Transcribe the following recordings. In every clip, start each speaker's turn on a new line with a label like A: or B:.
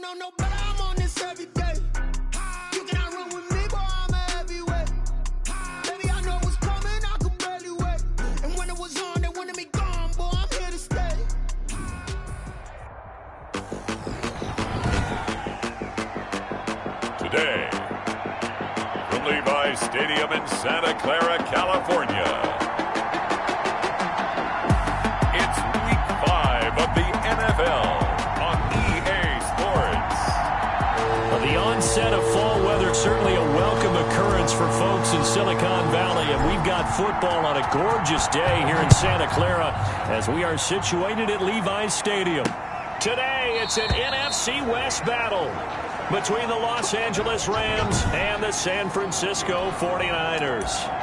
A: know no better, I'm on this every day. You cannot run with me, boy, I'm a heavyweight. Baby, I know what's coming, I could barely wait. And when it was on, they wanted me gone, boy, I'm here to stay.
B: Today, from Levi's Stadium in Santa Clara, California, it's Week 5 of the NFL on EA Sports.
C: Well, the onset of fall weather, certainly a welcome occurrence for folks in Silicon Valley, and we've got football on a gorgeous day here in Santa Clara as we are situated at Levi's Stadium. Today, it's an NFC West battle between the Los Angeles Rams and the San Francisco 49ers.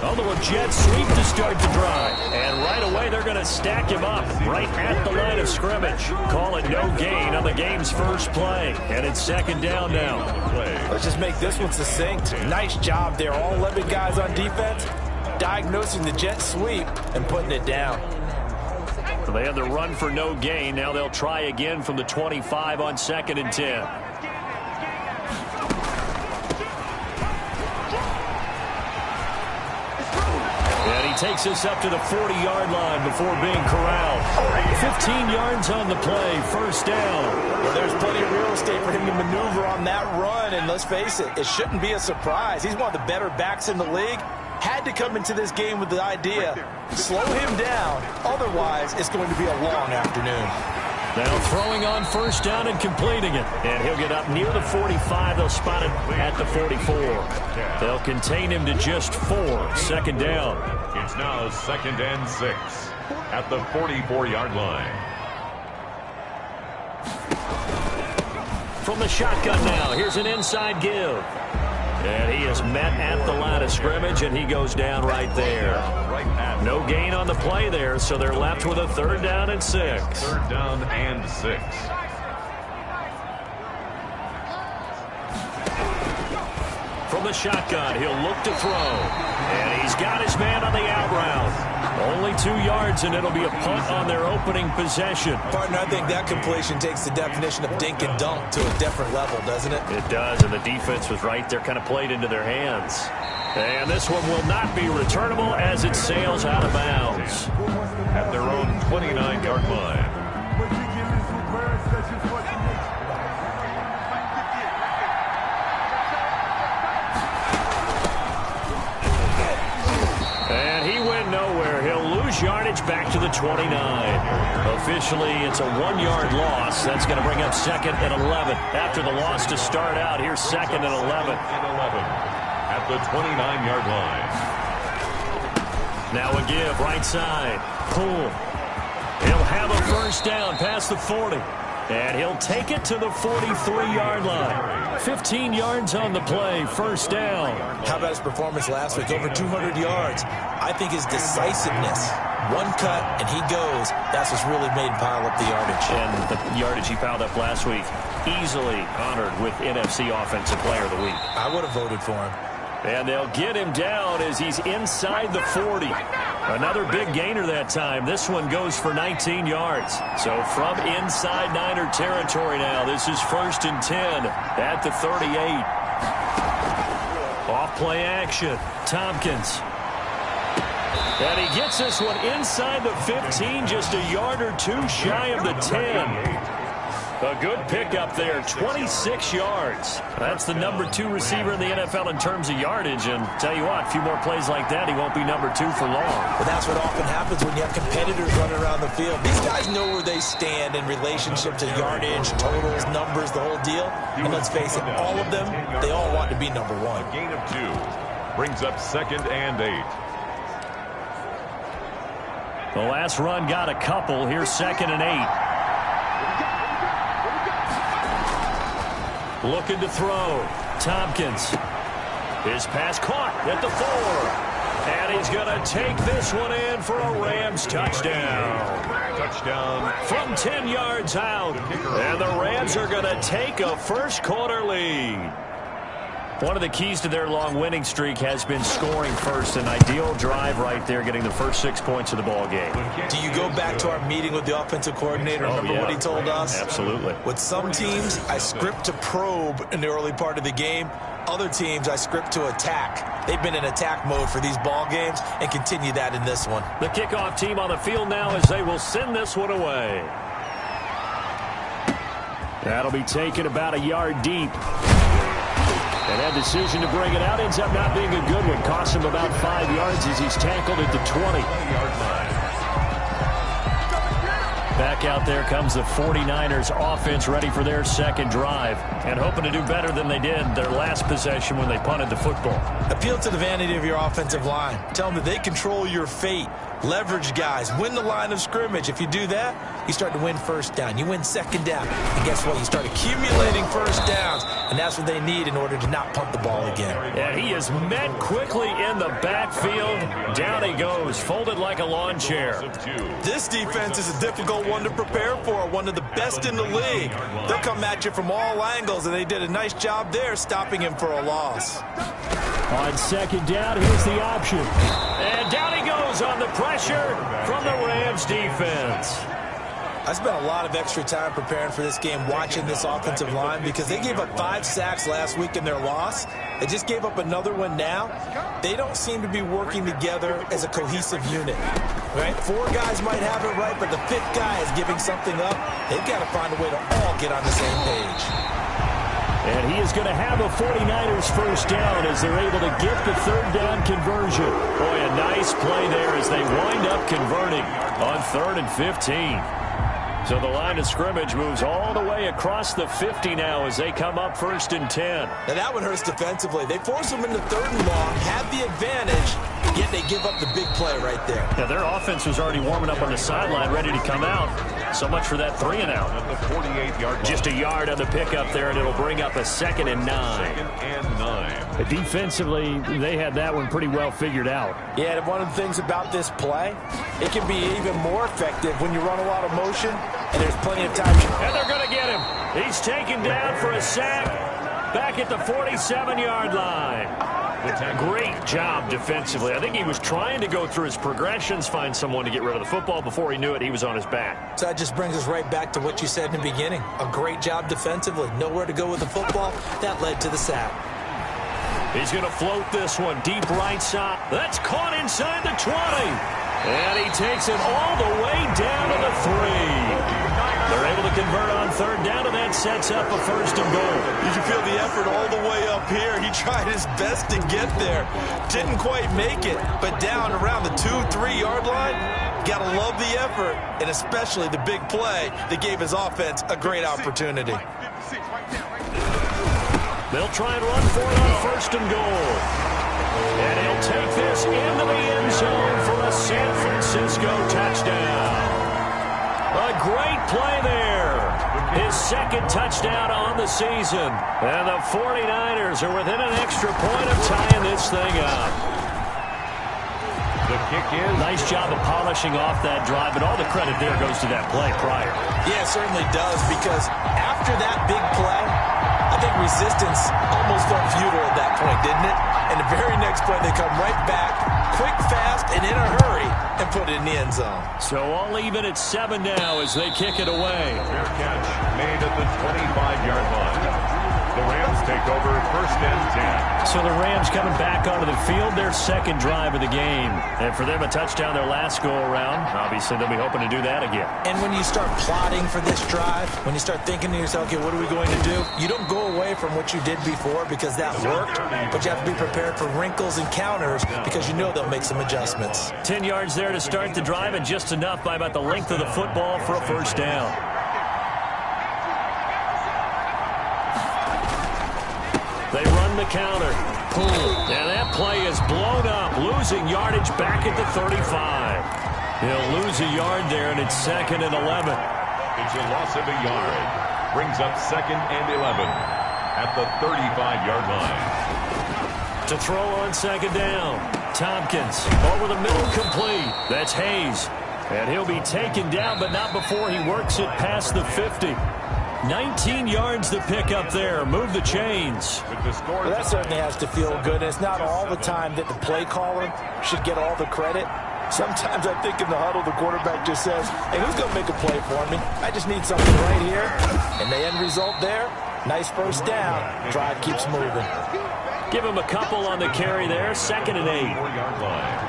C: Although a jet sweep to start the drive. And right away, they're going to stack him up right at the line of scrimmage. Call it no gain on the game's first play. And it's second down now.
D: Let's just make this one succinct. Nice job there. All 11 guys on defense diagnosing the jet sweep and putting it down.
C: So they had the run for no gain. Now they'll try again from the 25 on 2nd and 10. Takes us up to the 40-yard line before being corralled. 15 yards on the play, first down.
D: Well, there's plenty of real estate for him to maneuver on that run, and let's face it, it shouldn't be a surprise. He's one of the better backs in the league. Had to come into this game with the idea, slow him down, otherwise it's going to be a long afternoon.
C: Now throwing on first down and completing it. And he'll get up near the 45. They'll spot it at the 44. They'll contain him to just 4. Second down.
B: It's now 2nd and 6 at the 44-yard line.
C: From the shotgun now, here's an inside give. And he is met at the line of scrimmage, and he goes down right there. No gain on the play there, so they're left with a 3rd down and 6.
B: 3rd down and 6.
C: From the shotgun, he'll look to throw. And he's got his man on the out route. Only 2 yards, and it'll be a punt on their opening possession.
D: Partner, I think that completion takes the definition of dink and dunk to a different level, doesn't it?
C: It does, and the defense was right there, kind of played into their hands. And this one will not be returnable as it sails out of bounds.
B: At their own 29-yard line.
C: Nowhere. He'll lose yardage back to the 29. Officially, it's a 1-yard loss. That's going to bring up 2nd and 11. After the loss to start out, here's 2nd and 11.
B: At the 29-yard line.
C: Now a give, right side. Pull. He'll have a first down past the 40. And he'll take it to the 43-yard line. 15 yards on the play, first down.
D: How about his performance last week? Over 200 yards. I think his decisiveness, one cut, and he goes. That's what's really made him pile up the yardage.
C: And the yardage he piled up last week, easily honored with NFC Offensive Player of the Week.
D: I would have voted for him.
C: And they'll get him down as he's inside the 40. Another big gainer that time. This one goes for 19 yards. So from inside Niner territory now, this is 1st and 10 at the 38. Off play action. Tompkins. And he gets this one inside the 15, just a yard or 2 shy of the 10. A good pickup there, 26 yards. That's the number 2 receiver in the NFL in terms of yardage. And tell you what, a few more plays like that, he won't be number 2 for long.
D: But that's what often happens when you have competitors running around the field. These guys know where they stand in relationship to yardage, totals, numbers, the whole deal. And let's face it, all of them, they all want to be number 1.
B: A gain of 2 brings up 2nd and 8.
C: The last run got a couple. Here's 2nd and 8. Looking to throw. Tompkins. His pass caught at the 4. And he's going to take this one in for a Rams touchdown.
B: Touchdown.
C: From 10 yards out. And the Rams are going to take a first-quarter lead. One of the keys to their long winning streak has been scoring first. An ideal drive right there, getting the first 6 points of the ball game.
D: Do you go back to our meeting with the offensive coordinator? Remember what he told us?
C: Absolutely.
D: With some teams, I script to probe in the early part of the game. Other teams, I script to attack. They've been in attack mode for these ball games and continue that in this one.
C: The kickoff team on the field now as they will send this one away. That'll be taken about a yard deep. And that decision to bring it out ends up not being a good one. Costs him about 5 yards as he's tackled at the 20-yard line. Back out there comes the 49ers offense, ready for their second drive and hoping to do better than they did their last possession when they punted the football.
D: Appeal to the vanity of your offensive line. Tell them that they control your fate. Leverage guys. Win the line of scrimmage. If you do that, you start to win first down. You win second down. And guess what? You start accumulating first downs. And that's what they need in order to not punt the ball again.
C: And he is met quickly in the backfield. Down he goes, folded like a lawn chair.
D: This defense is a difficult one to prepare for. One of the best in the league. They'll come at you from all angles, and they did a nice job there stopping him for a loss.
C: On second down, here's the option. And down he goes on the pressure from the Rams defense.
D: I spent a lot of extra time preparing for this game watching this offensive line because they gave up 5 sacks last week in their loss. They just gave up another one now. They don't seem to be working together as a cohesive unit. Right? 4 guys might have it right, but the 5th guy is giving something up. They've got to find a way to all get on the same page.
C: And he is going to have a 49ers first down as they're able to get the third down conversion. Boy, a nice play there as they wind up converting on 3rd and 15. So the line of scrimmage moves all the way across the 50 now as they come up 1st and 10.
D: Now that one hurts defensively. They force them into 3rd and long, have the advantage, yet they give up the big play right there.
C: Yeah, their offense was already warming up on the sideline, ready to come out. So much for that 3 and out.
B: The 48-yard
C: Just a yard on the pickup there, and it'll bring up a 2nd and 9.
B: 2nd and 9.
C: Defensively, they had that one pretty well figured out.
D: Yeah, and one of the things about this play, it can be even more effective when you run a lot of motion and there's plenty of time.
C: And they're going to get him. He's taken down for a sack back at the 47-yard line. Great job defensively. I think he was trying to go through his progressions, find someone to get rid of the football. Before he knew it, he was on his back.
D: So that just brings us right back to what you said in the beginning. A great job defensively. Nowhere to go with the football. That led to the sack.
C: He's going to float this one deep right side. That's caught inside the 20. And he takes it all the way down to the 3. They're able to convert on 3rd down, and that sets up a 1st and goal.
D: You can feel the effort all the way up here. He tried his best to get there. Didn't quite make it, but down around the 2-3 yard line, gotta love the effort, and especially the big play that gave his offense a great opportunity.
C: They'll try and run for it on 1st and goal. And he'll take this into the end zone for a San Francisco touchdown. A great play there. His 2nd touchdown on the season. And the 49ers are within an extra point of tying this thing up.
B: The kick is.
C: Nice job of polishing off that drive, but all the credit there goes to that play prior.
D: Yeah, it certainly does, because after that big play, I think resistance almost felt futile at that point, didn't it? And the very next play, they come right back, quick, fast, and in a hurry, and put it in the end zone.
C: So all even at 7 now as they kick it away.
B: Fair catch made at the 25-yard line. The Rams take over 1st and 10.
C: So the Rams coming back onto the field, their 2nd drive of the game. And for them, a touchdown their last go-around. Obviously, they'll be hoping to do that again.
D: And when you start plotting for this drive, when you start thinking to yourself, okay, what are we going to do? You don't go away from what you did before because that worked, but you have to be prepared for wrinkles and counters because you know they'll make some adjustments.
C: 10 yards there to start the drive, and just enough by about the length of the football for a 1st down. They run the counter. Boom. And that play is blown up, losing yardage back at the 35. He'll lose a yard there, and it's 2nd and 11.
B: It's a loss of a yard. Brings up 2nd and 11 at the 35-yard line.
C: To throw on 2nd down. Tompkins over the middle, complete. That's Hayes. And he'll be taken down, but not before he works it past the 50. 19 yards to pick up there. Move the chains.
D: Well, that certainly has to feel good. It's not all the time that the play caller should get all the credit. Sometimes I think in the huddle, the quarterback just says, hey, who's going to make a play for me? I just need something right here. And the end result there, nice first down. Drive keeps moving.
C: Give him a couple on the carry there. 2nd and 8.
B: 4-yard line.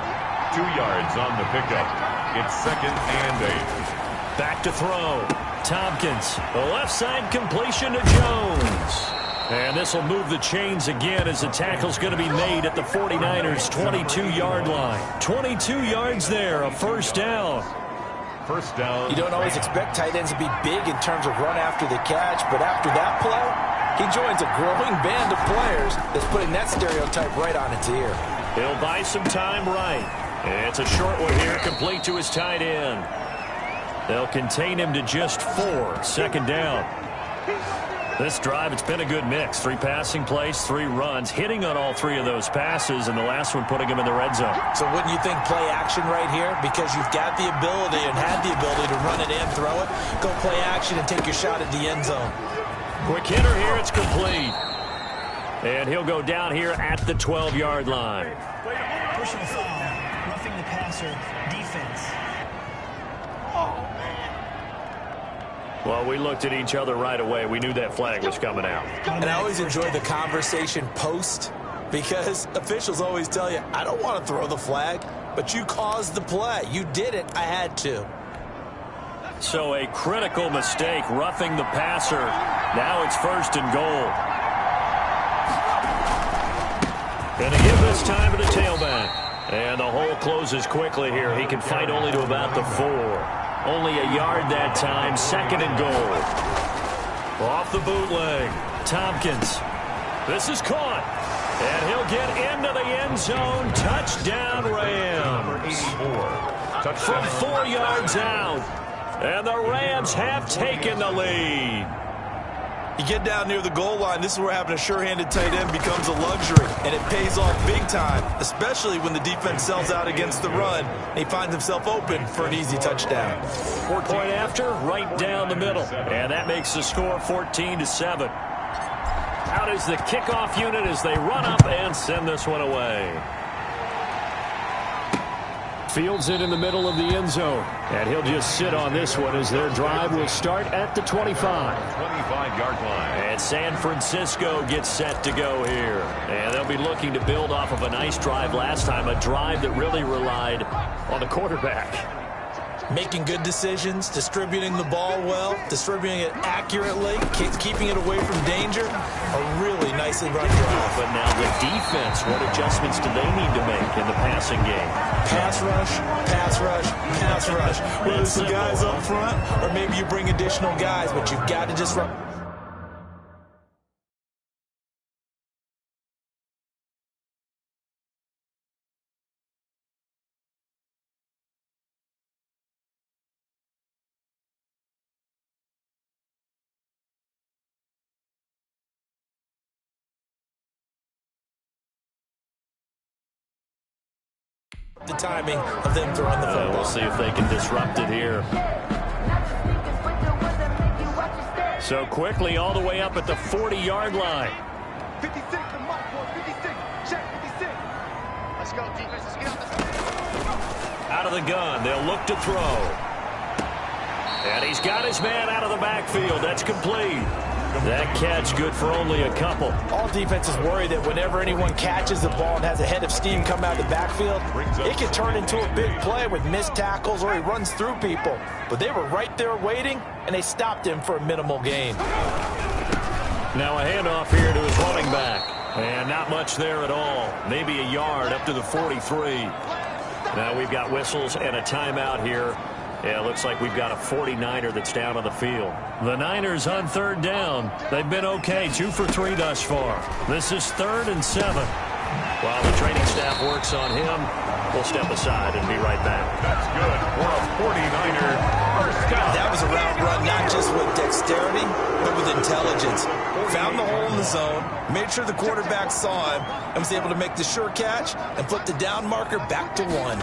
B: 2 yards on the pickup. It's 2nd and 8.
C: Back to throw. Tompkins. The left side completion to Jones. And this will move the chains again as the tackle's going to be made at the 49ers' 22-yard line. 22 yards there, a first down.
B: First down.
D: You don't always expect tight ends to be big in terms of run after the catch, but after that play, he joins a growing band of players that's putting that stereotype right on its ear.
C: He'll buy some time right. It's a short one here, complete to his tight end. They'll contain him to just 4, 2nd down. This drive, it's been a good mix. 3 passing plays, 3 runs, hitting on all 3 of those passes, and the last one putting him in the red zone.
D: So wouldn't you think play action right here? Because you've got the ability and had the ability to run it and throw it. Go play action and take your shot at the end zone.
C: Quick hitter here, it's complete. And he'll go down here at the 12-yard line.
E: Personal foul, roughing the passer, defense.
C: Well, we looked at each other right away. We knew that flag was coming out.
D: And I always enjoy the conversation post because officials always tell you, I don't want to throw the flag, but you caused the play. You did it. I had to.
C: So a critical mistake, roughing the passer. Now it's 1st and goal. And to give this time to the tailback. And the hole closes quickly here. He can fight only to about the 4. Only a yard that time, 2nd and goal. Off the bootleg, Tompkins. This is caught. And he'll get into the end zone. Touchdown, Rams. From 4 yards out. And the Rams have taken the lead.
D: You get down near the goal line, this is where having a sure-handed tight end becomes a luxury, and it pays off big time, especially when the defense sells out against the run, and he finds himself open for an easy touchdown.
C: Point after, right down the middle, and that makes the score 14-7. Out is the kickoff unit as they run up and send this one away. Fields it in the middle of the end zone. And he'll just sit on this one as their drive will start at the 25.
B: 25-yard line.
C: And San Francisco gets set to go here. And they'll be looking to build off of a nice drive last time, a drive that really relied on the quarterback.
D: Making good decisions, distributing the ball well, distributing it accurately, keeping it away from danger. A really nicely run drive.
C: But now the defense, what adjustments do they need to make in the passing game?
D: Pass rush, pass rush, pass rush. Whether it's the guys up front or maybe you bring additional guys, but you've got to disrupt. The timing of them throwing the football.
C: We'll see if they can disrupt it here. So quickly all the way up at the 40-yard line.
A: 56, the mark, 56, check 56. Let's go, defense, let's get out.
C: Out of the gun, they'll look to throw. And he's got his man out of the backfield. That's complete. That catch good for only a couple.
D: All defenses worry that whenever anyone catches the ball and has a head of steam come out of the backfield, it can turn into a big play with missed tackles or he runs through people. But they were right there waiting, and they stopped him for a minimal gain.
C: Now a handoff here to his running back. And not much there at all. Maybe a yard up to the 43. Now we've got whistles and a timeout here. Yeah, it looks like we've got a 49er that's down on the field. The Niners on 3rd down. They've been okay, 2 for 3 thus far. This is 3rd and 7. While the training staff works on him, we'll step aside and be right back.
B: That's good for a 49er first down.
D: That was a route run not just with dexterity, but with intelligence. found the hole in the zone, made sure the quarterback saw him, and was able to make the sure catch and flip the down marker back to 1.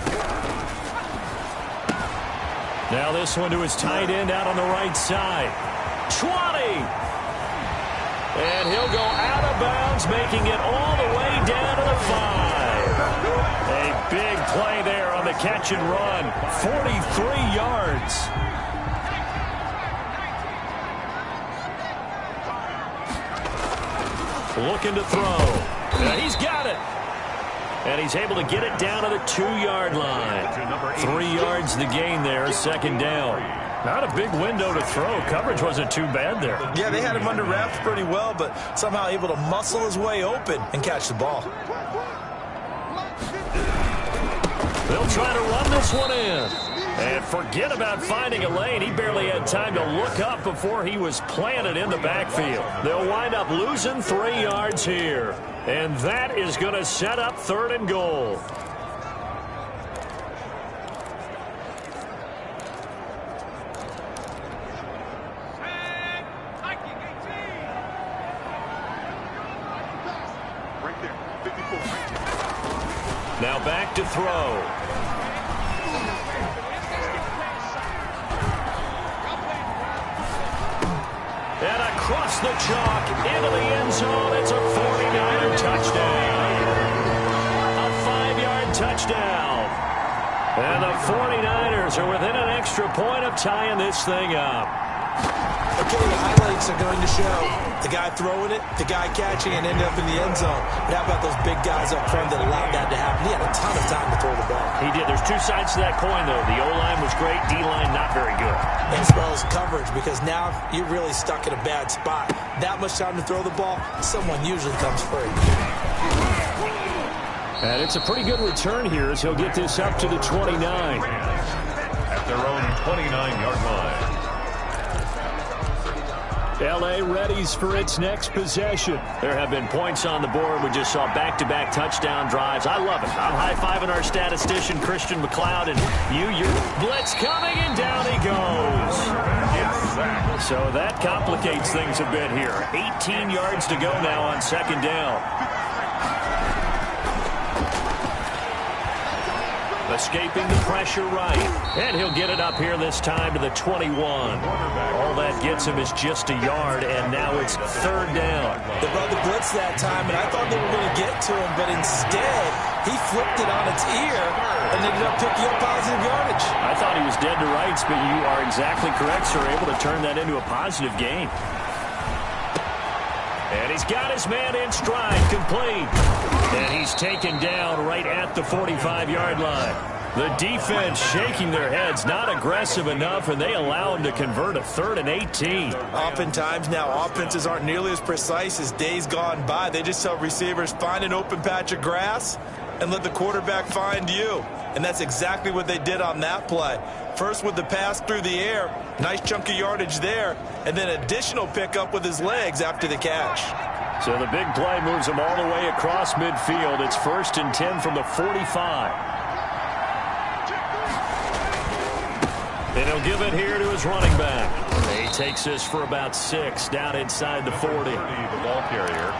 C: Now this one to his tight end out on the right side. 20! And he'll go out of bounds, making it all the way down to the 5. A big play there on the catch and run. 43 yards. Looking to throw. And he's got it. And he's able to get it down to the 2-yard line. 3 yards the gain there, second down. Not a big window to throw. Coverage wasn't too bad there.
D: Yeah, they had him under wraps pretty well, but somehow able to muscle his way open and catch the ball.
C: They'll try to run this one in. And forget about finding a lane. He barely had time to look up before he was planted in the backfield. They'll wind up losing 3 yards here. And that is going to set up 3rd and goal. Now back to throw. And across the chalk into the end zone. It's a 49er touchdown. A 5-yard touchdown. And the 49ers are within an extra point of tying this thing up.
D: Okay, the highlights are going to show the guy throwing it, the guy catching, and end up in the end zone. But how about those big guys up front that allowed that to happen? He had a ton of time to throw the ball.
C: He did. There's 2 sides to that coin, though. The O-line was great. D-line not very good.
D: As well as coverage, because now you're really stuck in a bad spot. That much time to throw the ball, someone usually comes free.
C: And it's a pretty good return here as he'll get this up to the 29.
B: At their own 29-yard line.
C: L.A. readies for its next possession. There have been points on the board. We just saw back-to-back touchdown drives. I love it. I'm high-fiving our statistician, Christian McLeod, and your blitz coming, and down he goes. So that complicates things a bit here. 18 yards to go now on second down. Escaping the pressure right. And he'll get it up here this time to the 21. All that gets him is just a yard, and now it's 3rd down.
D: They brought the blitz that time, and I thought they were going to get to him, but instead, he flipped it on its ear and ended up picking up positive yardage.
C: I thought he was dead to rights, but you are exactly correct, sir. Able to turn that into a positive gain. And he's got his man in stride, complete. And he's taken down right at the 45-yard line. The defense shaking their heads, not aggressive enough, and they allow him to convert a 3rd and 18.
D: Oftentimes now, offenses aren't nearly as precise as days gone by. They just tell receivers, find an open patch of grass and let the quarterback find you. And that's exactly what they did on that play. First with the pass through the air, nice chunk of yardage there, and then additional pickup with his legs after the catch.
C: So the big play moves him all the way across midfield. It's 1st and 10 from the 45. And he'll give it here to his running back. He takes this for about 6 down inside the 40.
B: The ball carrier.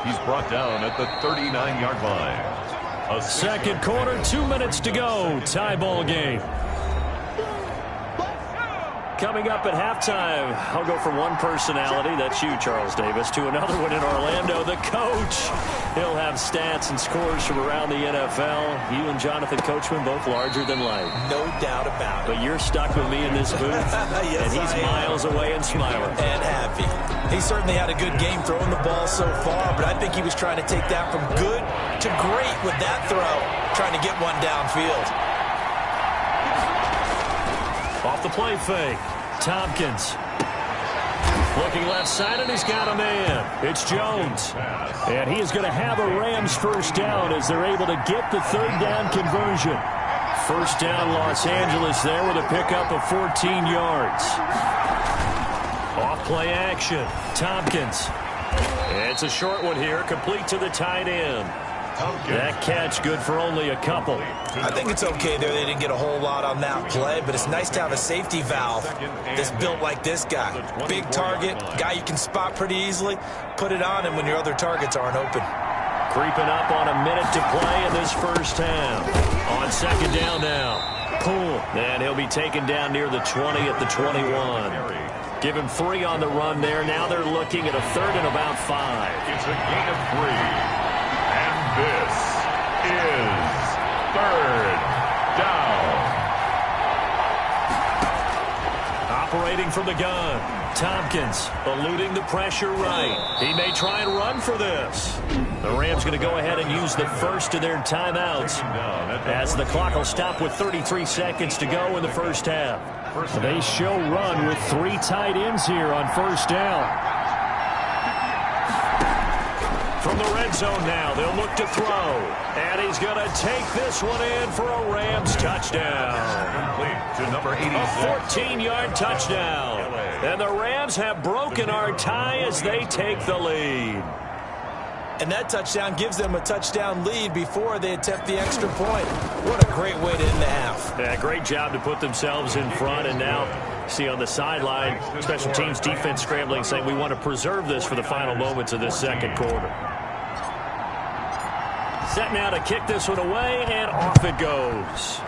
B: He's brought down at the 39-yard line.
C: Second quarter, 2 minutes to go. Tie ball game. Coming up at halftime, I'll go from one personality, that's you, Charles Davis, to another one in Orlando, the coach. He'll have stats and scores from around the NFL. You and Jonathan Coachman, both larger than life.
D: No doubt about it.
C: But you're stuck with me in this booth,
D: yes,
C: and he's miles away and smiling.
D: And happy. He certainly had a good game throwing the ball so far, but I think he was trying to take that from good to great with that throw, trying to get one downfield.
C: Off the play fake, Tompkins. Looking left side, and he's got a man. It's Jones. And he is going to have a Rams first down as they're able to get the 3rd down conversion. First down, Los Angeles there with a pickup of 14 yards. Off play action, Tompkins. It's a short one here, complete to the tight end. That catch good for only a couple.
D: I think it's okay there. They didn't get a whole lot on that play, but it's nice to have a safety valve that's built like this guy. Big target, guy you can spot pretty easily. Put it on him when your other targets aren't open.
C: Creeping up on a minute to play in this first half. On second down now. Pull. And he'll be taken down near the 20 at the 21. Give him 3 on the run there. Now they're looking at a third and about 5.
B: It's a gain of 3. And this is third down.
C: Operating from the gun. Tompkins eluding the pressure right. He may try and run for this. The Rams going to go ahead and use the first of their timeouts as the clock will stop with 33 seconds to go in the first half. They show run with 3 tight ends here on first down. From the red zone now, they'll look to throw. And he's going to take this one in for a Rams touchdown.
B: To number 86.
C: A 14-yard touchdown. And the Rams have broken our tie as they take the lead.
D: And that touchdown gives them a touchdown lead before they attempt the extra point. What a great way to end the half.
C: Yeah, great job to put themselves in front. And now, see on the sideline, special teams defense scrambling, saying we want to preserve this for the final moments of this second quarter. Set now to kick this one away, and off it goes.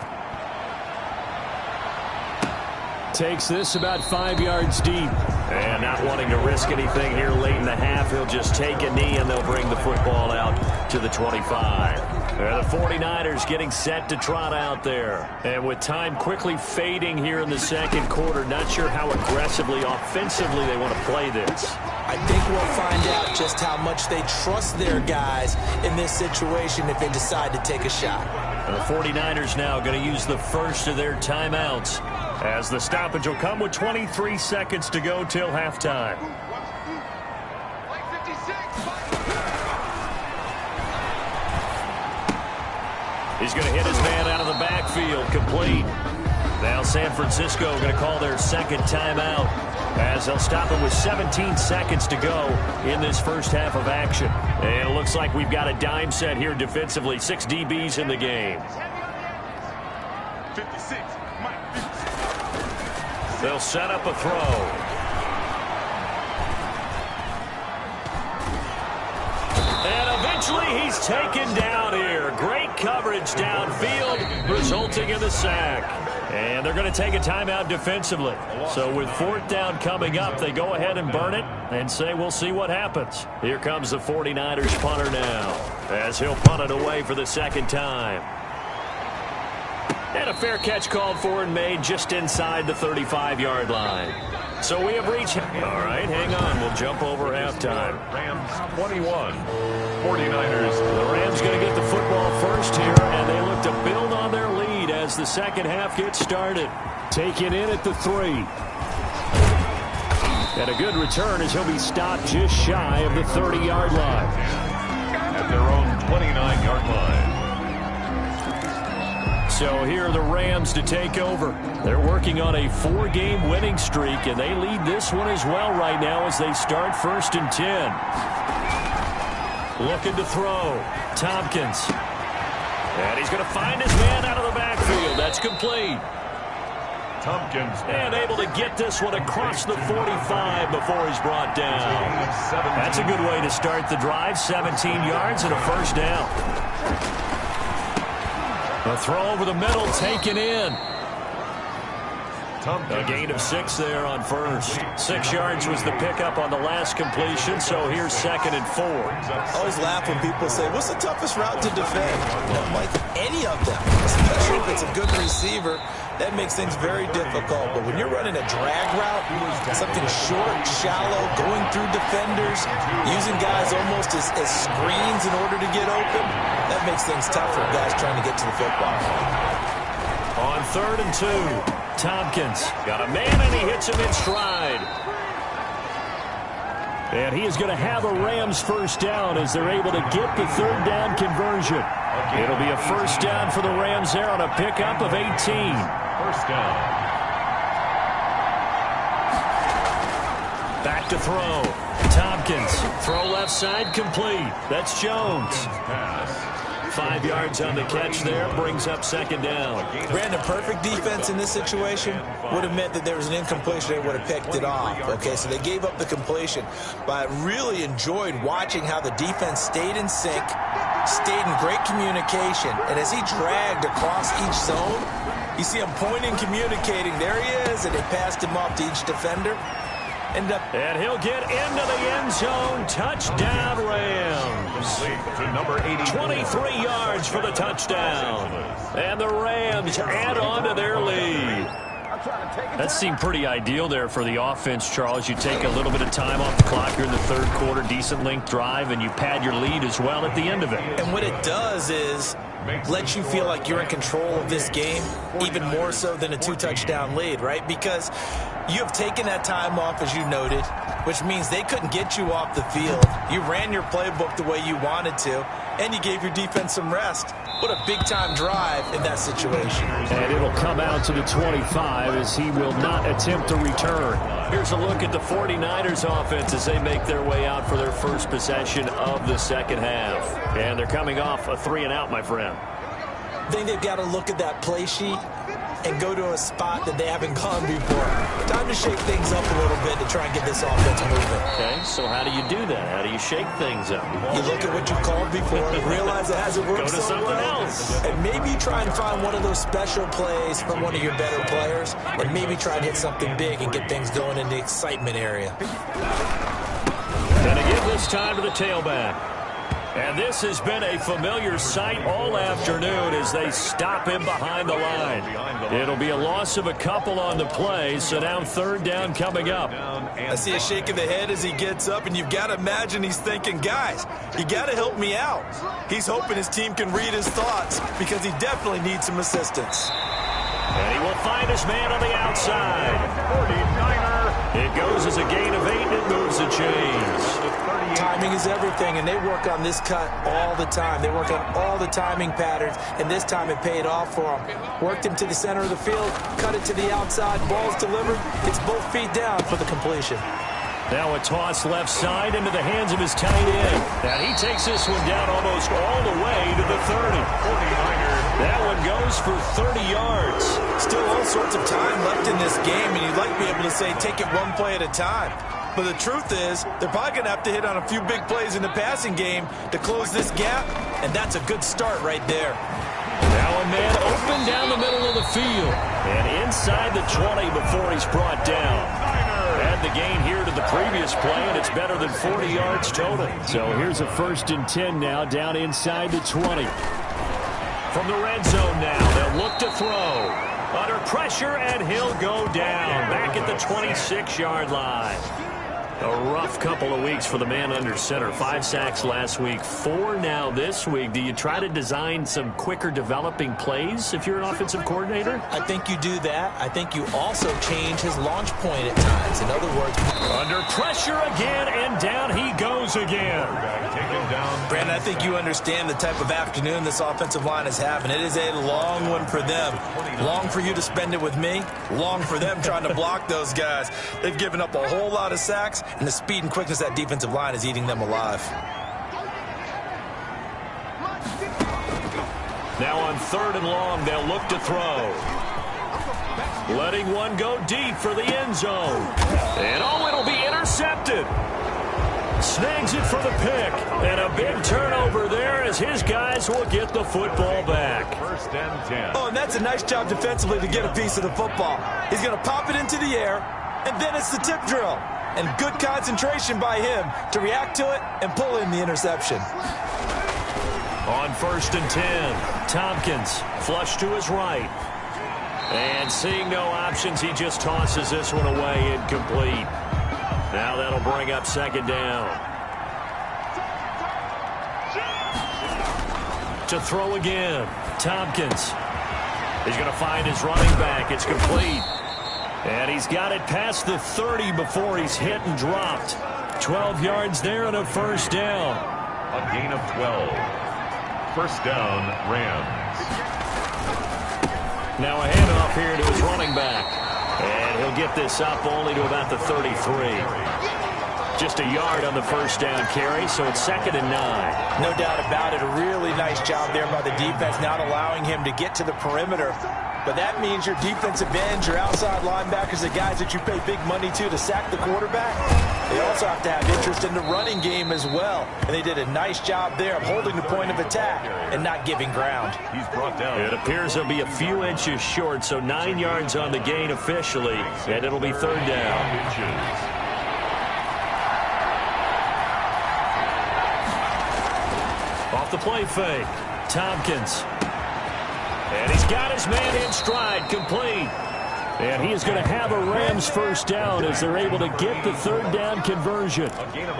C: Takes this about 5 yards deep. And not wanting to risk anything here late in the half, he'll just take a knee and they'll bring the football out to the 25. The 49ers getting set to trot out there. And with time quickly fading here in the second quarter, not sure how aggressively, offensively they want to play this.
D: I think we'll find out just how much they trust their guys in this situation if they decide to take a shot.
C: The 49ers now going to use the first of their timeouts, as the stoppage will come with 23 seconds to go till halftime. He's going to hit his man out of the backfield, complete. Now San Francisco going to call their second timeout, as they'll stop him with 17 seconds to go in this first half of action. And it looks like we've got a dime set here defensively. 6 DBs in the game.
B: 56.
C: They'll set up a throw. And eventually he's taken down here. Great coverage downfield, resulting in the sack. And they're going to take a timeout defensively. So with 4th down coming up, they go ahead and burn it and say we'll see what happens. Here comes the 49ers punter now, as he'll punt it away for the second time. And a fair catch called for and made just inside the 35-yard line. So we have reached... All right, hang on. We'll jump over halftime.
B: Rams 21. 49ers.
C: The Rams going to get the football first here, and they look to build on their lead as the second half gets started. Taken in at the 3. And a good return as he'll be stopped just shy of the 30-yard line.
B: At their own 29-yard line.
C: So here are the Rams to take over. They're working on a 4-game winning streak, and they lead this one as well right now as they start 1st and 10. Looking to throw. Tompkins. And he's going to find his man out of the backfield. That's complete.
B: Tompkins.
C: And able to get this one across the 45 before he's brought down. That's a good way to start the drive. 17 yards and a first down. A throw over the middle, taken in. A gain of 6 there on first. 6 yards was the pickup on the last completion, so here's 2nd and 4.
D: I always laugh when people say, what's the toughest route to defend? Like any of them, especially if it's a good receiver. That makes things very difficult. But when you're running a drag route, something short, shallow, going through defenders, using guys almost as screens in order to get open, that makes things tough for guys trying to get to the football.
C: On 3rd and 2, Tompkins got a man and he hits him in stride. And he is going to have a Rams first down as they're able to get the 3rd down conversion. It'll be a first down for the Rams there on a pickup of 18.
B: First down.
C: Back to throw. Tompkins. Throw left side complete. That's Jones. 5 yards on the catch there. Brings up second down.
D: Brandon, perfect defense in this situation would have meant that there was an incompletion. They would have picked it off. Okay, so they gave up the completion. But I really enjoyed watching how the defense stayed in sync, stayed in great communication. And as he dragged across each zone, you see him pointing, communicating. There he is, and they passed him off to each defender. And
C: he'll get into the end zone. Touchdown, Rams.
B: To number 80.
C: 23 yards for the touchdown. And the Rams add on to their lead. That seemed pretty ideal there for the offense, Charles. You take a little bit of time off the clock here in the third quarter, decent length drive, and you pad your lead as well at the end of it.
D: And what it does is lets you feel like you're in control of this game, even more so than a 2-touchdown lead, right? Because you have taken that time off, as you noted, which means they couldn't get you off the field. You ran your playbook the way you wanted to, and you gave your defense some rest. What a big-time drive in that situation.
C: And it'll come out to the 25 as he will not attempt to return. Here's a look at the 49ers offense as they make their way out for their first possession of the second half. And they're coming off a 3-and-out, my friend.
D: I think they've got to look at that play sheet and go to a spot that they haven't gone before. Time to shake things up a little bit to try and get this offense moving.
C: Okay, so how do you do that? How do you shake things up?
D: You look at what you called before, realize it hasn't worked
C: so
D: something
C: well,
D: else. And maybe try and find one of those special plays from one of your better players, and maybe try and hit something big and get things going in the excitement area.
C: Gonna give this time to the tailback. And this has been a familiar sight all afternoon as they stop him behind the line. It'll be a loss of a couple on the play, so now third down coming up.
D: I see a shake of the head as he gets up, and you've got to imagine he's thinking, guys, you got to help me out. He's hoping his team can read his thoughts because he definitely needs some assistance.
C: And he will find his man on the outside. 49er. It goes as a gain of 8, and it moves the chains.
D: Timing is everything, and they work on this cut all the time. They work on all the timing patterns, and this time it paid off for them. Worked him to the center of the field, cut it to the outside, ball's delivered. It's both feet down for the completion.
C: Now a toss left side into the hands of his tight end. And he takes this one down almost all the way to the 30. 49ers. That one goes for 30 yards.
D: Still all sorts of time left in this game, and you'd like to be able to say take it one play at a time. But the truth is, they're probably going to have to hit on a few big plays in the passing game to close this gap, and that's a good start right there.
C: Now a man open down the middle of the field. And inside the 20 before he's brought down. Add the gain here to the previous play, and it's better than 40 yards total. So here's a 1st and 10 now, down inside the 20. From the red zone now, they'll look to throw. Under pressure, and he'll go down. Back at the 26-yard line. A rough couple of weeks for the man under center. 5 sacks last week, 4 now this week. Do you try to design some quicker developing plays if you're an offensive coordinator?
D: I think you do that. I think you also change his launch point at times. In other words,
C: under pressure again, and down he goes again.
D: Brandon, I think you understand the type of afternoon this offensive line is having. It is a long one for them. Long for you to spend it with me. Long for them trying to block those guys. They've given up a whole lot of sacks, and the speed and quickness of that defensive line is eating them alive.
C: Now on 3rd and long, they'll look to throw. Letting one go deep for the end zone. And it'll be intercepted. Snags it for the pick. And a big turnover there as his guys will get the football back.
B: 1st and 10.
D: Oh, and that's a nice job defensively to get a piece of the football. He's going to pop it into the air, and then it's the tip drill. And good concentration by him to react to it and pull in the interception.
C: On 1st and 10, Tompkins flush to his right. And seeing no options, he just tosses this one away, incomplete. Now that'll bring up 2nd down. To throw again, Tompkins. He's going to find his running back. It's complete. And he's got it past the 30 before he's hit and dropped. 12 yards there and a 1st down.
B: A gain of 12. 1st down, Rams.
C: Now a handoff here to his running back. And he'll get this up only to about the 33. Just a yard on the first down carry, so it's 2nd and 9.
D: No doubt about it. A really nice job there by the defense, not allowing him to get to the perimeter. But that means your defensive ends, your outside linebackers, the guys that you pay big money to sack the quarterback, they also have to have interest in the running game as well. And they did a nice job there of holding the point of attack and not giving ground.
B: He's brought down.
C: It appears he'll be a few inches short, so 9 yards on the gain officially, and it'll be 3rd down. Off the play fake, Tompkins. And he's got his man in stride, complete. And he is going to have a Rams first down as they're able to get the 3rd down conversion.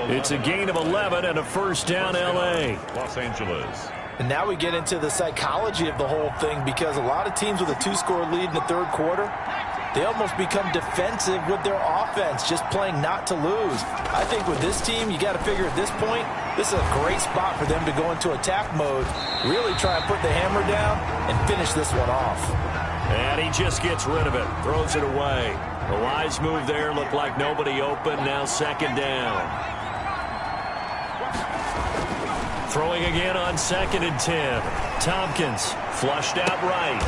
C: It's a gain of 11 and a first down L.A.
B: Los Angeles.
D: And now we get into the psychology of the whole thing, because a lot of teams with a 2-score lead in the 3rd quarter, they almost become defensive with their offense, just playing not to lose. I think with this team, you got to figure at this point, this is a great spot for them to go into attack mode, really try and put the hammer down and finish this one off.
C: And he just gets rid of it, throws it away. The wise move there, looked like nobody open, now 2nd down. Throwing again on 2nd and 10. Tompkins flushed out right.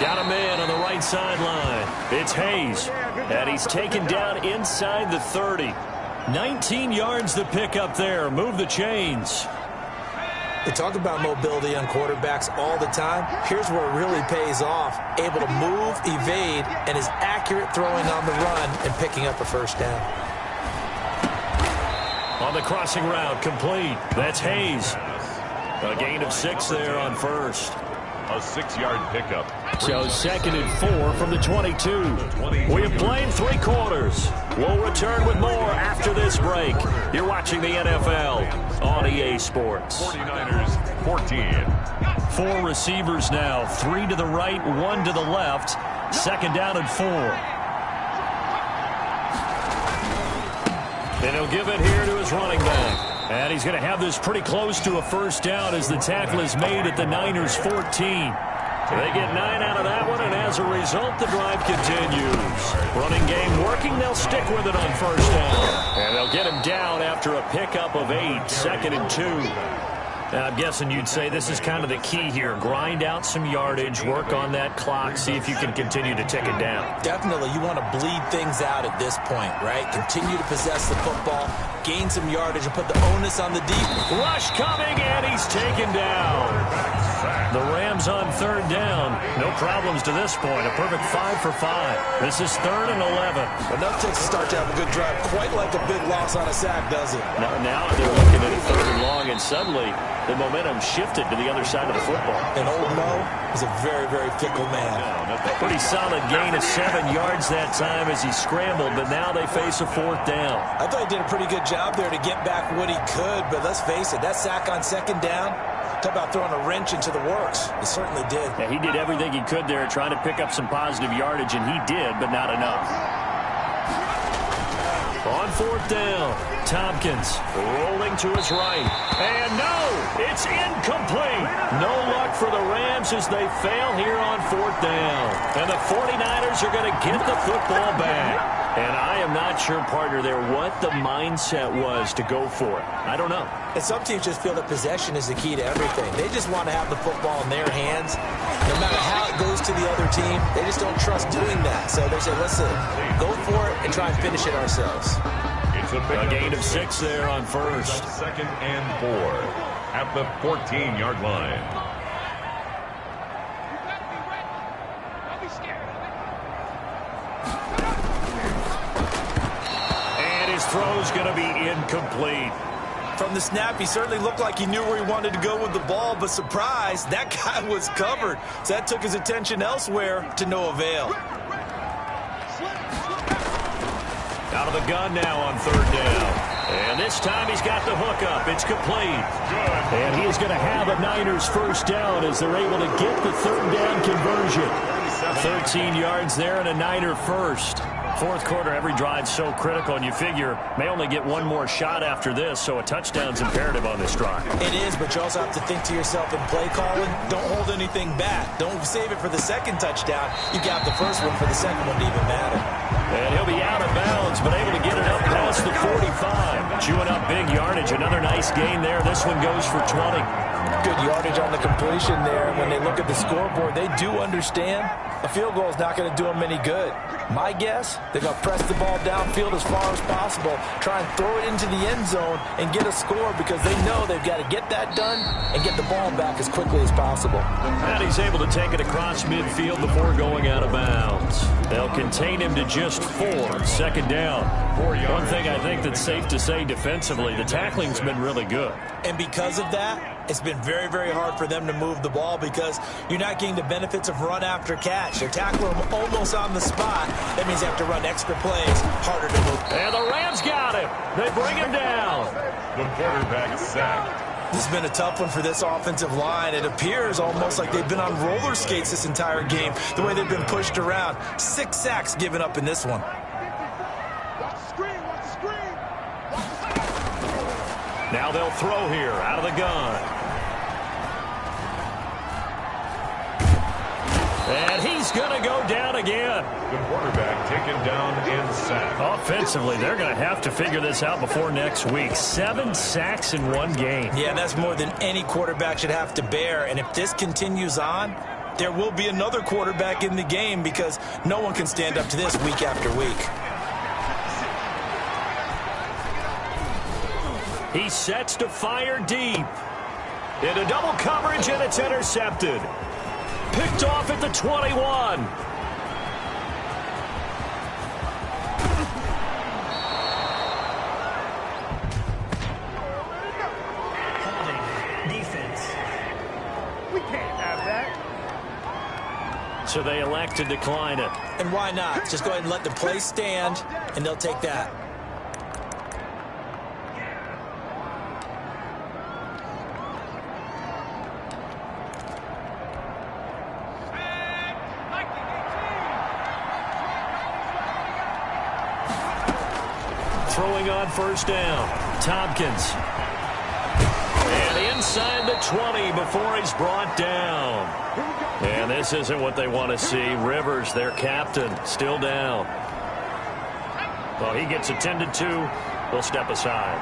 C: Got a man on the right sideline. It's Hayes. And he's taken down inside the 30. 19 yards to pick up there. Move the chains.
D: We talk about mobility on quarterbacks all the time. Here's where it really pays off. Able to move, evade, and is accurate throwing on the run and picking up a first down.
C: On the crossing route, complete. That's Hayes. A gain of 6 there on first.
B: A 6-yard pickup.
C: So 2nd and 4 from the 22. We have played 3 quarters. We'll return with more after this break. You're watching the NFL on EA Sports.
B: 49ers 14.
C: 4 receivers now. 3 to the right, 1 to the left. 2nd down and 4. And he'll give it here to his running back. And he's going to have this pretty close to a first down as the tackle is made at the Niners 14. They get 9 out of that one, and as a result, the drive continues. Running game working, they'll stick with it on first down. And they'll get him down after a pickup of 8, 2nd and 2. Now, I'm guessing you'd say this is kind of the key here. Grind out some yardage, work on that clock, see if you can continue to tick it down.
D: Definitely, you want to bleed things out at this point, right? Continue to possess the football, gain some yardage, and put the onus on the deep.
C: Rush coming, and he's taken down. The Rams on 3rd down. No problems to this point. A perfect 5 for 5. This is 3rd and 11.
D: Enough takes to start to have a good drive. Quite like a big loss on a sack, does it?
C: Now they're looking at a 3rd and long, and suddenly the momentum shifted to the other side of the football.
D: And old Mo is a very, very fickle man.
C: Pretty solid gain of 7 yards that time as he scrambled, but now they face a 4th down.
D: I thought he did a pretty good job there to get back what he could, but let's face it, that sack on 2nd down, talk about throwing a wrench into the works. He certainly did.
C: Yeah, he did everything he could there trying to pick up some positive yardage, and he did, but not enough. On 4th down, Tompkins rolling to his right. And no, it's incomplete. No luck for the Rams as they fail here on 4th down. And the 49ers are going to get the football back. And I am not sure, partner, there what the mindset was to go for it. I don't know.
D: And some teams just feel that possession is the key to everything. They just want to have the football in their hands. No matter how it goes to the other team, they just don't trust doing that. So they say, listen, go for it and try and finish it ourselves.
B: It's
C: a gain of 6 there on first.
B: 2nd and 4 at the 14-yard line.
C: Throw's going to be incomplete.
D: From the snap, he certainly looked like he knew where he wanted to go with the ball, but surprise, that guy was covered. So that took his attention elsewhere to no avail.
C: Out of the gun now on 3rd down. And this time he's got the hook up. It's complete. And he is going to have a Niners first down as they're able to get the 3rd down conversion. 13 yards there and a Niner first. Fourth quarter, every drive's so critical, and you figure may only get one more shot after this, so a touchdown's imperative on this drive.
D: It is, but you also have to think to yourself in play calling, don't hold anything back. Don't save it for the second touchdown. You got the first one for the second one to even matter.
C: And he'll be out of bounds, but able to get it up past the 45. Chewing up big yardage. Another nice gain there. This one goes for 20.
D: Good yardage on the completion there. When they look at the scoreboard, they do understand a field goal is not going to do them any good. My guess, they're going to press the ball downfield as far as possible, try and throw it into the end zone and get a score because they know they've got to get that done and get the ball back as quickly as possible.
C: And he's able to take it across midfield before going out of bounds. They'll contain him to just 4. Second down. One thing I think that's safe to say defensively, the tackling's been really good.
D: And because of that, it's been very, very hard for them to move the ball because you're not getting the benefits of run after catch. They're tackling them almost on the spot. That means they have to run extra plays, harder to move.
C: And the Rams got him. They bring him down.
B: The quarterback sacked.
D: This has been a tough one for this offensive line. It appears almost like they've been on roller skates this entire game, the way they've been pushed around. 6 sacks given up in this one.
C: Now they'll throw here out of the gun. And he's going to go down again.
B: The quarterback taken down and sacked.
C: Offensively, they're going to have to figure this out before next week. 7 sacks in one game.
D: Yeah, that's more than any quarterback should have to bear. And if this continues on, there will be another quarterback in the game because no one can stand up to this week after week.
C: He sets to fire deep. Into double coverage, and it's intercepted. Picked off at the 21.
E: Holding. Defense.
A: We can't have that.
C: So they elect to decline it.
D: And why not? Just go ahead and let the play stand, and they'll take that.
C: Throwing on first down. Tompkins. And inside the 20 before he's brought down. And this isn't what they want to see. Rivers, their captain, still down. Well, he gets attended to. They'll step aside.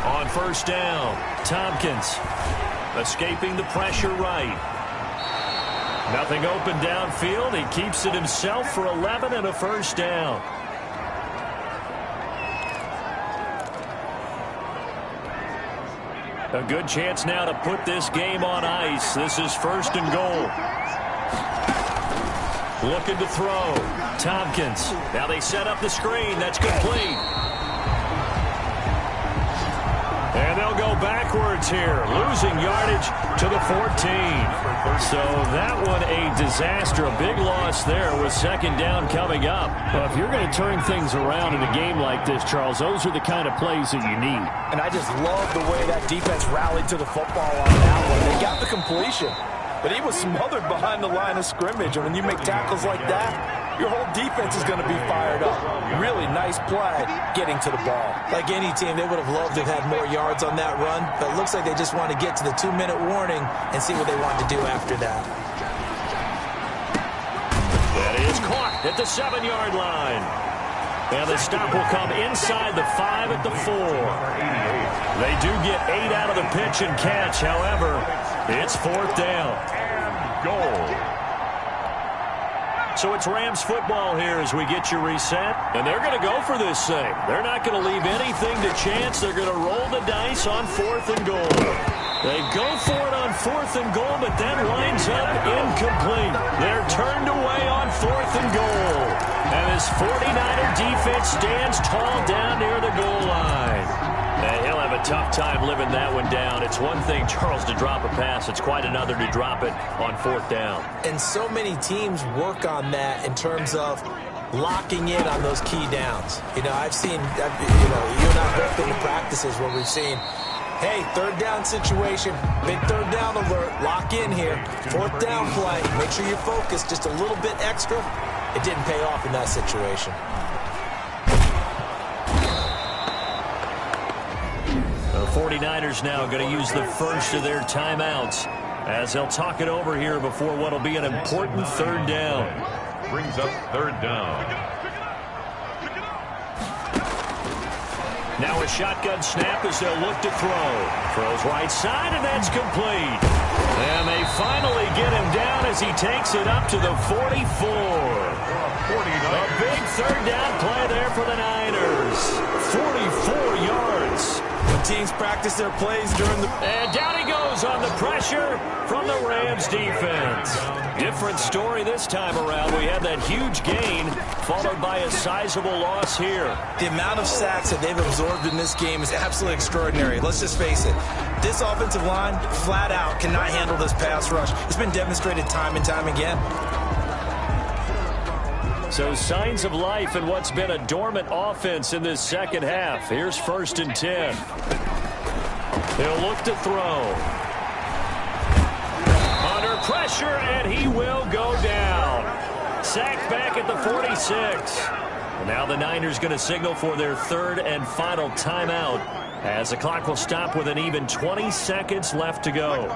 C: On first down, Tompkins escaping the pressure right. Nothing open downfield. He keeps it himself for 11 and a first down. A good chance now to put this game on ice. This is first and goal. Looking to throw. Tompkins. Now they set up the screen. That's complete. And they'll go backwards here, losing yardage to the 14. So that one a disaster, a big loss there with second down coming up.
F: Well, if you're going to turn things around in a game like this, Charles, those are the kind of plays that you need.
D: And I just love the way that defense rallied to the football on that one. They got the completion, but he was smothered behind the line of scrimmage. And when you make tackles like that, your whole defense is going to be fired up. Really nice play getting to the ball. Like any team, they would have loved to have had more yards on that run, but it looks like they just want to get to the 2-minute warning and see what they want to do after that.
C: That is caught at the 7-yard line. And the stop will come inside the 5 at the 4. They do get 8 out of the pitch and catch. However, it's fourth down.
B: And goal.
C: So it's Rams football here as we get you reset. And they're going to go for this thing. They're not going to leave anything to chance. They're going to roll the dice on fourth and goal. They go for it on fourth and goal, but that winds up incomplete. They're turned away on fourth and goal. And this 49er defense stands tall down near the goal line. And he'll have a tough time living that one down. It's one thing, Charles, to drop a pass. It's quite another to drop it on fourth down.
D: And so many teams work on that in terms of locking in on those key downs. You know, I've seen, you and I both been to practices where we've seen Hey, third down situation. Big third down alert. Lock in here. Fourth down play. Make sure you're focused just a little bit extra. It didn't pay off in that situation.
C: The 49ers now going to use the first of their timeouts as they'll talk it over here before what will be an important third down.
B: Brings up third down.
C: Now a shotgun snap as they'll look to throw. Throws right side, and that's complete. And they finally get him down as he takes it up to the 44. A big third down play there for the Niners. 44 yards.
D: When teams practice their plays during the...
C: And down he goes on the pressure from the Rams defense. Different story this time around. We had that huge gain followed by a sizable loss here.
D: The amount of sacks that they've absorbed in this game is absolutely extraordinary. Let's just face it. This offensive line, flat out, cannot handle this pass rush. It's been demonstrated time and time again.
C: So signs of life in what's been a dormant offense in this second half. Here's 1st and 10. They'll look to throw. Under pressure, and he will go down. Sacked back at the 46. And now the Niners going to signal for their third and final timeout as the clock will stop with an even 20 seconds left to go.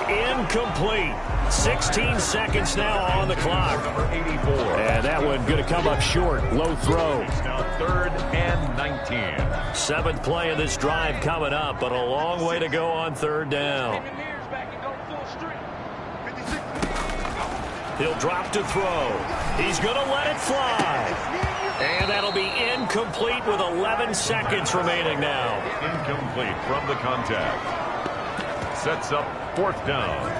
C: Incomplete. 16 seconds now on the clock.
B: Number 84.
C: And that one going to come up short. Low throw.
B: Now 3rd and 19.
C: 7th play of this drive coming up, but a long way to go on third down. He'll drop to throw. He's going to let it fly. And that'll be incomplete with 11 seconds remaining now.
B: Incomplete from the contact. Sets up 4th down.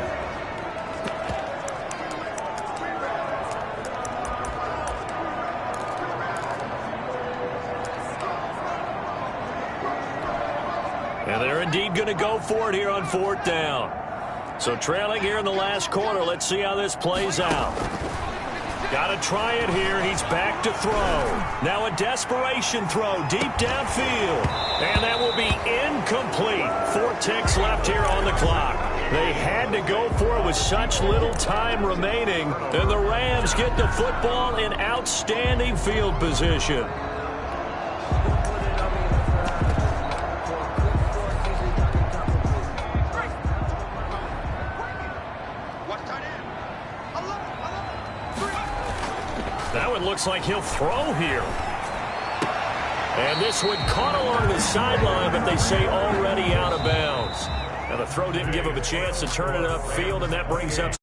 C: And they're indeed going to go for it here on 4th down. So trailing here in the last quarter. Let's see how this plays out. Got to try it here. He's back to throw. Now a desperation throw deep downfield. And that will be incomplete. 4 ticks left here on the clock. They had to go for it with such little time remaining. And the Rams get the football in outstanding field position. That one looks like he'll throw here. And this one caught along the sideline, but they say already out of bounds. Now the throw didn't give him a chance to turn it upfield, and that brings up